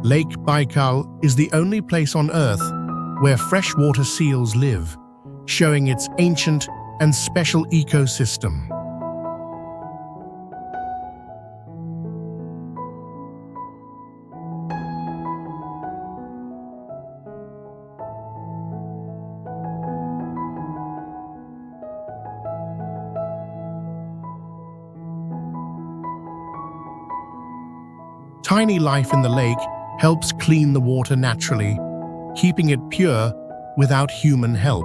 Lake Baikal is the only place on Earth where freshwater seals live, showing its ancient and special ecosystem. Tiny life in the lake helps clean the water naturally, keeping it pure without human help.